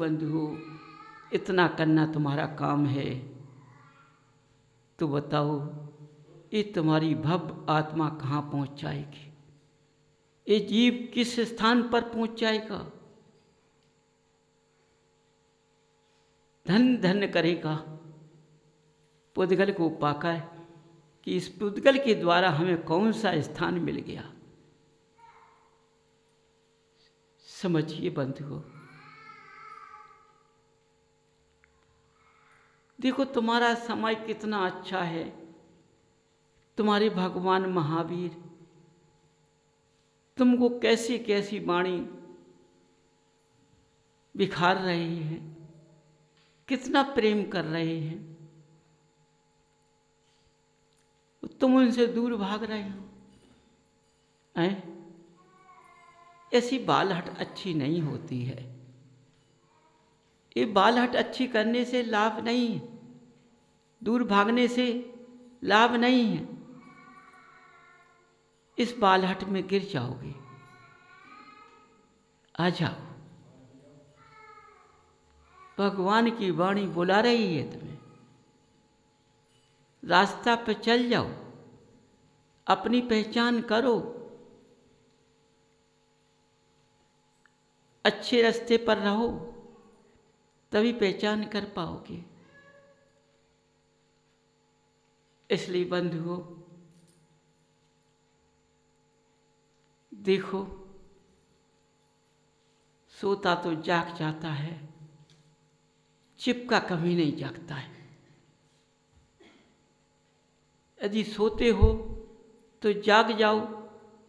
बंधुओं, इतना करना तुम्हारा काम है, तो बताओ ये तुम्हारी भव्य आत्मा कहाँ पहुँच जाएगी? ये जीव किस स्थान पर पहुँच जाएगा? धन धन करेगा पुद्गल को पाकर कि इस पुद्गल के द्वारा हमें कौन सा स्थान मिल गया। समझिए बंधुओं, देखो तुम्हारा समय कितना अच्छा है। तुम्हारे भगवान महावीर तुमको कैसी कैसी वाणी बिखार रहे हैं, कितना प्रेम कर रहे हैं, तुम उनसे दूर भाग रहे हो। ऐसी बालहट अच्छी नहीं होती है। ये बालहट अच्छी करने से लाभ नहीं है, दूर भागने से लाभ नहीं है। इस बालहट में गिर जाओगे। आ जाओ, भगवान की वाणी बुला रही है तुम्हें। रास्ता पे चल जाओ, अपनी पहचान करो, अच्छे रास्ते पर रहो, तभी पहचान कर पाओगे। इसलिए बंधुओं, देखो सोता तो जाग जाता है, चिपका कभी नहीं जागता है। यदि सोते हो तो जाग जाओ,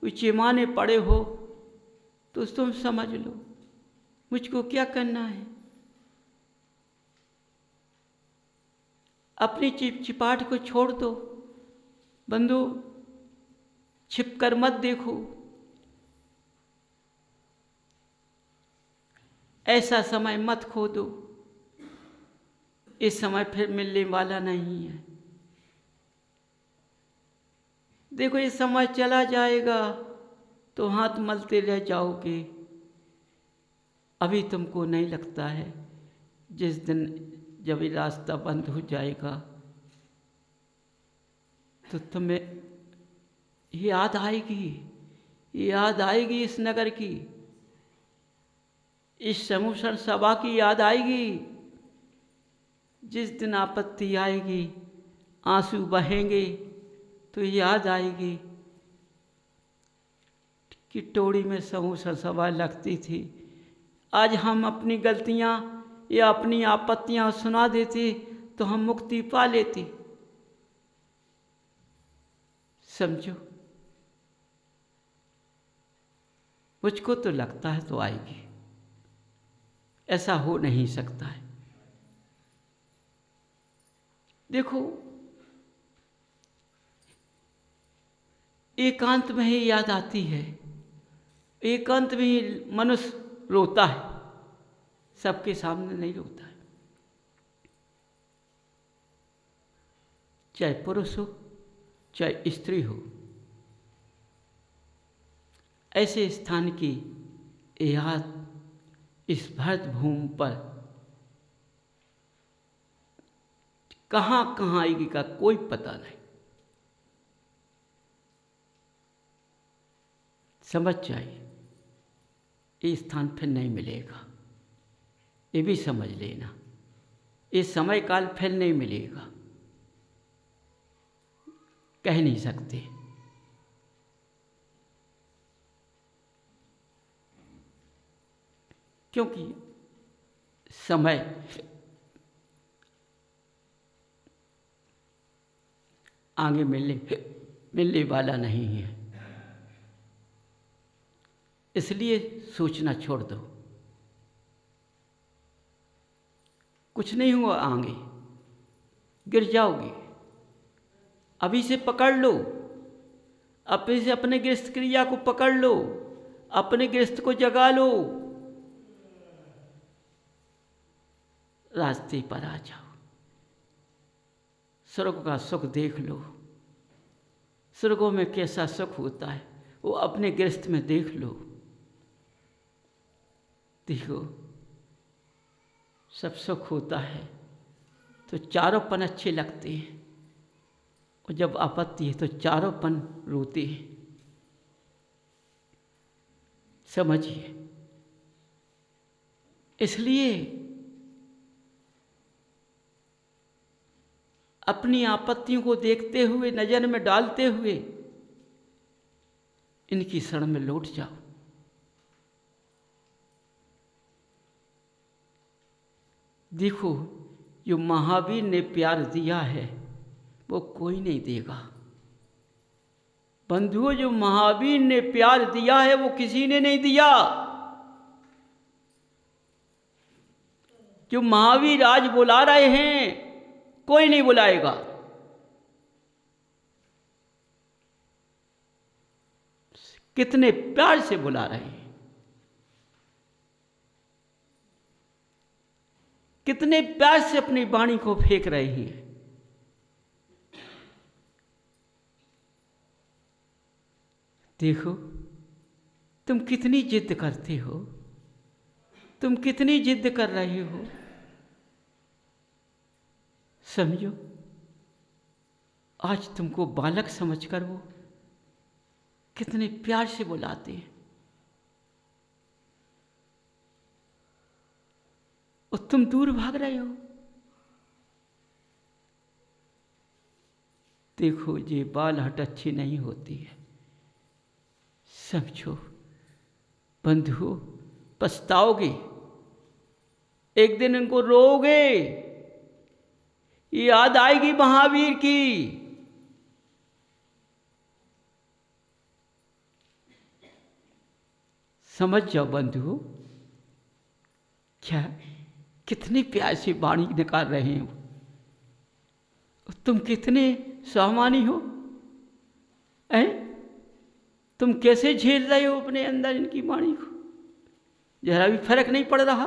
चिमाने पड़े हो तो तुम समझ लो मुझको क्या करना है। अपनी चिपचिपाहट को छोड़ दो बंधु, छिप कर मत देखो। ऐसा समय मत खो दो, इस समय फिर मिलने वाला नहीं है। देखो ये समय चला जाएगा तो हाथ मलते रह जाओगे। अभी तुमको नहीं लगता है, जिस दिन जब ये रास्ता बंद हो जाएगा तो तुम्हें याद आएगी, याद आएगी इस नगर की, इस समूह सभा की याद आएगी। जिस दिन आपत्ति आएगी, आंसू बहेंगे तो याद आएगी कि टोड़ी में समूह सभा लगती थी। आज हम अपनी गलतियां या अपनी आपत्तियां सुना देते तो हम मुक्ति पा लेते। समझो, मुझको तो लगता है तो आएगी, ऐसा हो नहीं सकता है। देखो एकांत में ही याद आती है, एकांत में ही मनुष्य रोता है, सबके सामने नहीं रोता है। चाहे पुरुष हो चाहे स्त्री हो, ऐसे स्थान की याद इस भरत भूमि पर कहाँ कहाँ आएगी का कोई पता नहीं। समझ जाइए, ये स्थान फिर नहीं मिलेगा, ये भी समझ लेना। ये समय काल फिर नहीं मिलेगा, कह नहीं सकते। क्योंकि समय आगे मिलने वाला नहीं है। इसलिए सोचना छोड़ दो, कुछ नहीं हुआ, आगे गिर जाओगे। अभी से पकड़ लो, अभी से अपने गृहस्थ क्रिया को पकड़ लो, अपने गृहस्थ को जगा लो, रास्ते पर आ जाओ। स्वर्ग का सुख देख लो, स्वर्गों में कैसा सुख होता है वो अपने गृहस्थ में देख लो। देखो सब सुख होता है तो चारोंपन अच्छे लगते हैं, और जब आपत्ति है तो चारोंपन रोते हैं। समझिए, इसलिए अपनी आपत्तियों को देखते हुए, नजर में डालते हुए इनकी शरण में लौट जाओ। देखो, जो महावीर ने प्यार दिया है वो कोई नहीं देगा। बंधुओं, जो महावीर ने प्यार दिया है वो किसी ने नहीं दिया। जो महावीर आज बुला रहे हैं कोई नहीं बुलाएगा। कितने प्यार से बुला रहे हैं, कितने प्यार से अपनी वाणी को फेंक रहे हैं। देखो, तुम कितनी जिद करते हो, तुम कितनी जिद कर रहे हो। समझो, आज तुमको बालक समझकर वो कितने प्यार से बुलाते हैं, और तुम दूर भाग रहे हो। देखो, ये बालहट अच्छी नहीं होती है। समझो बंधु, पछताओगे, एक दिन इनको रोओगे, याद आएगी महावीर की। समझ जाओ बंधु, क्या कितनी प्यार से वाणी निकाल रहे हो, तुम कितने सामान्य हो। तुम कैसे झेल रहे हो अपने अंदर इनकी वाणी को, जरा भी फर्क नहीं पड़ रहा।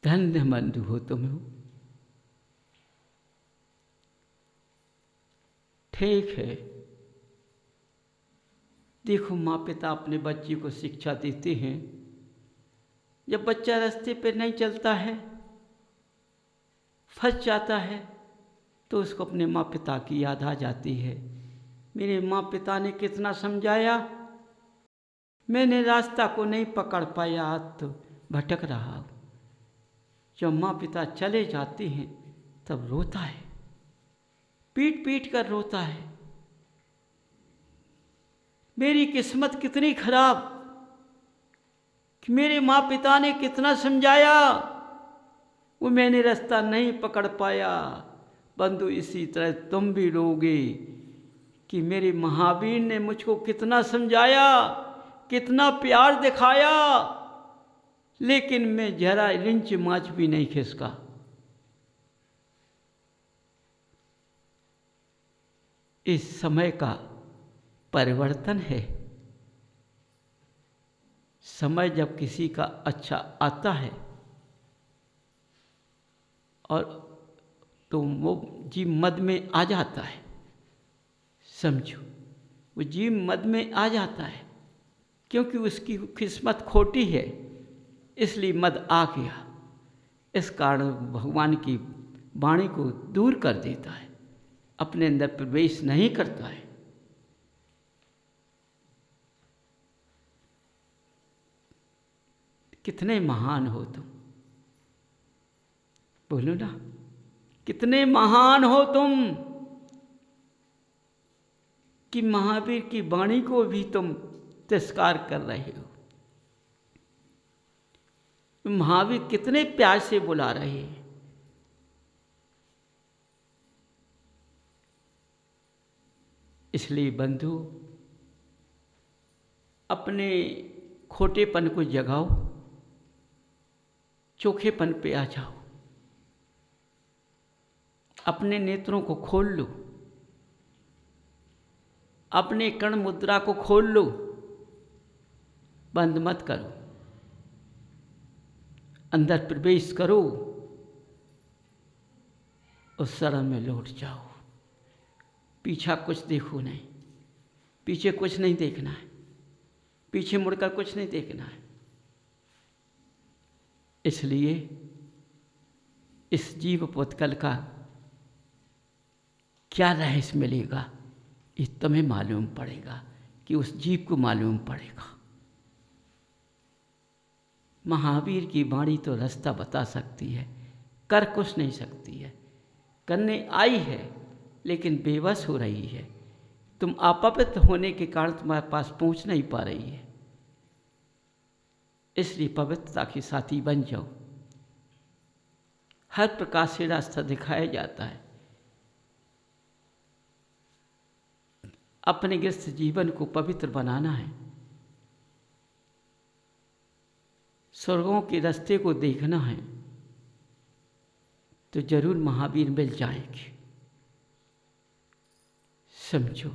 धन्य बंधु हो तुम हो। ठीक है, देखो, माँ पिता अपने बच्चे को शिक्षा देते हैं। जब बच्चा रास्ते पे नहीं चलता है, फंस जाता है, तो उसको अपने माँ पिता की याद आ जाती है। मेरे माँ पिता ने कितना समझाया, मैंने रास्ता को नहीं पकड़ पाया, आज तो भटक रहा हूँ। जब माँ पिता चले जाते हैं तब रोता है, पीट पीट कर रोता है। मेरी किस्मत कितनी खराब कि मेरे माँ पिता ने कितना समझाया, वो मैंने रास्ता नहीं पकड़ पाया। बंधु, इसी तरह तुम भी रोगे कि मेरे महावीर ने मुझको कितना समझाया, कितना प्यार दिखाया, लेकिन मैं जरा इंच माच भी नहीं खिसका। इस समय का परिवर्तन है। समय जब किसी का अच्छा आता है और तो वो जीव मद में आ जाता है। समझो, वो जीव मद में आ जाता है क्योंकि उसकी किस्मत खोटी है, इसलिए मद आ गया। इस कारण भगवान की वाणी को दूर कर देता है, अपने अंदर प्रवेश नहीं करता है। कितने महान हो तुम, बोलो ना, कितने महान हो तुम कि महावीर की वाणी को भी तुम तिरस्कार कर रहे हो। महावीर कितने प्यार से बुला रहे हैं। इसलिए बंधु, अपने खोटेपन को जगाओ, चोखेपन पे आ जाओ, अपने नेत्रों को खोल लो, अपने कर्ण मुद्रा को खोल लो, बंद मत करो, अंदर प्रवेश करो, उस शरण में लौट जाओ। पीछा कुछ देखो नहीं, पीछे कुछ नहीं देखना है। पीछे मुड़कर कुछ नहीं देखना है। इसलिए इस जीव पुतकल का क्या रहस्य मिलेगा, ये तुम्हें मालूम पड़ेगा, कि उस जीव को मालूम पड़ेगा। महावीर की वाणी तो रास्ता बता सकती है, कर कुछ नहीं सकती है। करने आई है लेकिन बेबस हो रही है। तुम अपवित्र होने के कारण तुम्हारे पास पहुंच नहीं पा रही है। इसलिए पवित्रता के साथी बन जाओ। हर प्रकार से रास्ता दिखाया जाता है। अपने गृहस्थ जीवन को पवित्र बनाना है, स्वर्गों के रास्ते को देखना है, तो जरूर महावीर मिल जाएंगे। समझो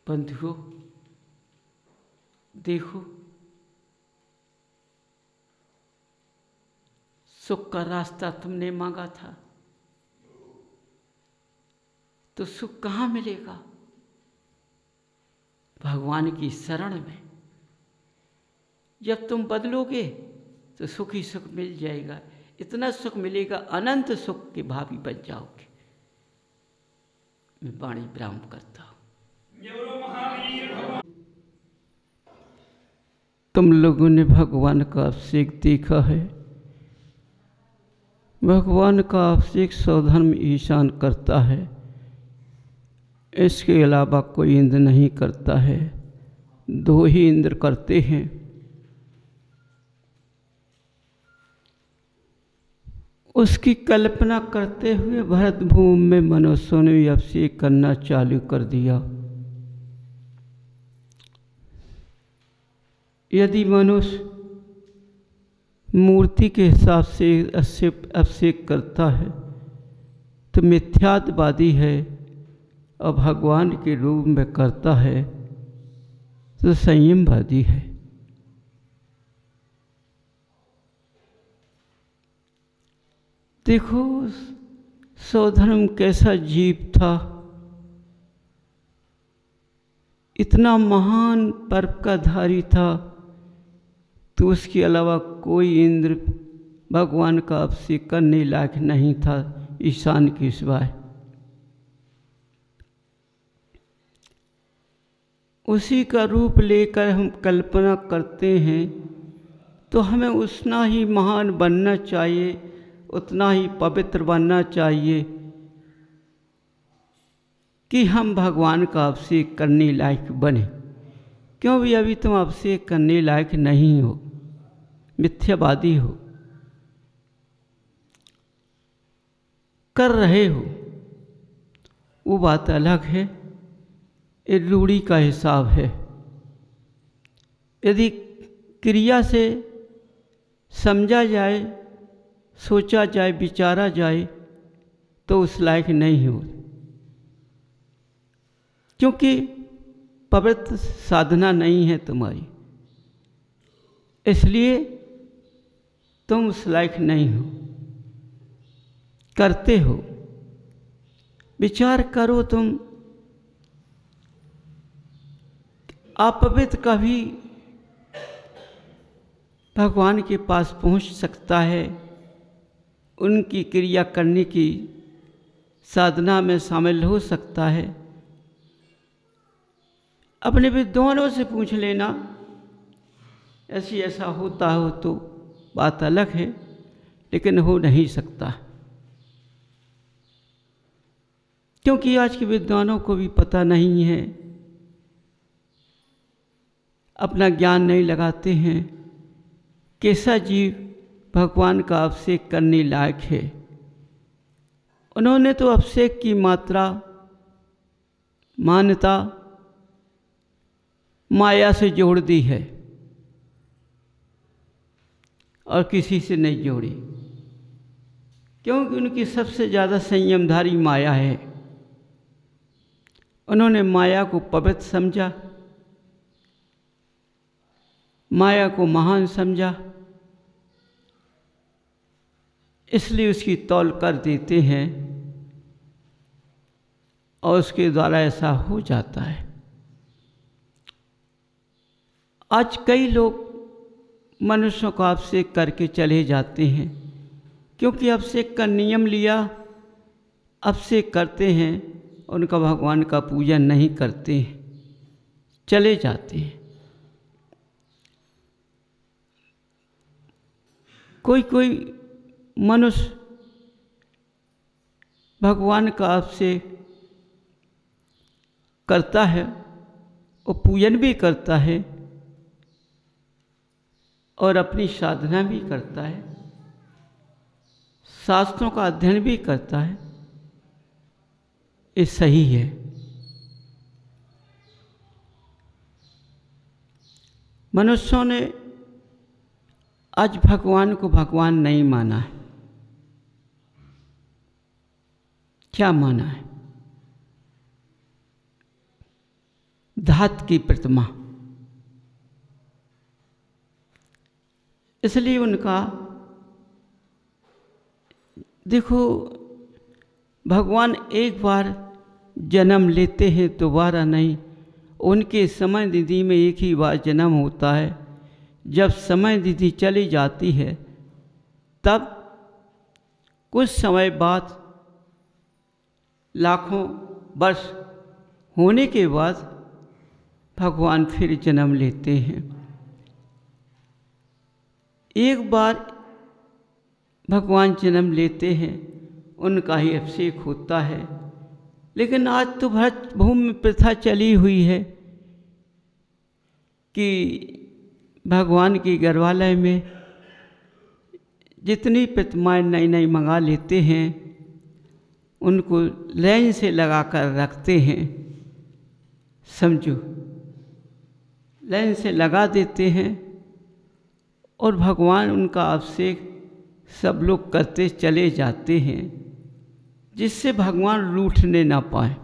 बंधुओं, देखो सुख का रास्ता तुमने मांगा था, तो सुख कहाँ मिलेगा? भगवान की शरण में। जब तुम बदलोगे तो सुख ही सुख मिल जाएगा। इतना सुख मिलेगा, अनंत सुख के भावी बन जाओगे। मैं वाणी विराम करता हूँ। तुम लोगों ने भगवान का अभिषेक देखा है। भगवान का अभिषेक स्वधर्म ईशान करता है, इसके अलावा कोई इंद्र नहीं करता है। दो ही इंद्र करते हैं। उसकी कल्पना करते हुए भरत भूमि में मनुष्यों ने अभिषेक करना चालू कर दिया। यदि मनुष्य मूर्ति के हिसाब से अभिषेक करता है तो मिथ्यात्ववादी है, और भगवान के रूप में करता है तो संयमवादी है। देखो स्वधर्म कैसा जीव था, इतना महान पर्व का धारी था, तो उसके अलावा कोई इंद्र भगवान का अभिषेक करने लायक नहीं था ईशान के सिवाय। उसी का रूप लेकर हम कल्पना करते हैं, तो हमें उतना ही महान बनना चाहिए, उतना ही पवित्र बनना चाहिए कि हम भगवान का अभिषेक करने लायक बने। क्यों भी अभी तुम अभिषेक करने लायक नहीं हो, मिथ्यावादी हो, कर रहे हो, वो बात अलग है। ये रूढ़ी का हिसाब है। यदि क्रिया से समझा जाए, सोचा जाए, विचारा जाए, तो उस लायक नहीं हो, क्योंकि पवित्र साधना नहीं है तुम्हारी, इसलिए तुम उस लायक नहीं हो। करते हो, विचार करो तुम। अपवित्र कभी भगवान के पास पहुंच सकता है, उनकी क्रिया करने की साधना में शामिल हो सकता है। अपने विद्वानों से पूछ लेना, ऐसा होता हो तो बात अलग है, लेकिन हो नहीं सकता, क्योंकि आज के विद्वानों को भी पता नहीं है, अपना ज्ञान नहीं लगाते हैं कैसा जीव भगवान का अभिषेक करने लायक है। उन्होंने तो अभिषेक की मात्रा, मान्यता माया से जोड़ दी है और किसी से नहीं जोड़ी, क्योंकि उनकी सबसे ज़्यादा संयमधारी माया है। उन्होंने माया को पवित्र समझा, माया को महान समझा, इसलिए उसकी तौल कर देते हैं और उसके द्वारा ऐसा हो जाता है। आज कई लोग मनुष्यों को अभिषेक करके चले जाते हैं, क्योंकि अभिषेक का नियम लिया, अभिषेक करते हैं, उनका भगवान का पूजन नहीं करते हैं, चले जाते हैं। कोई कोई मनुष्य भगवान का अभिषेक करता है और पूजन भी करता है और अपनी साधना भी करता है, शास्त्रों का अध्ययन भी करता है। ये सही है। मनुष्यों ने आज भगवान को भगवान नहीं माना है। क्या माना है? धातु की प्रतिमा। इसलिए उनका देखो, भगवान एक बार जन्म लेते हैं, दोबारा नहीं। उनके समय निधि में एक ही बार जन्म होता है। जब समय निधि चली जाती है, तब कुछ समय बाद, लाखों वर्ष होने के बाद भगवान फिर जन्म लेते हैं। एक बार भगवान जन्म लेते हैं, उनका ही अभिषेक होता है। लेकिन आज तो भारत भूमि में प्रथा चली हुई है कि भगवान की गर्भालय में जितनी प्रतिमाएं नई नई मंगा लेते हैं, उनको लाइन से लगा कर रखते हैं। समझो, लाइन से लगा देते हैं और भगवान उनका अभिषेक सब लोग करते चले जाते हैं, जिससे भगवान रूठने ना पाए।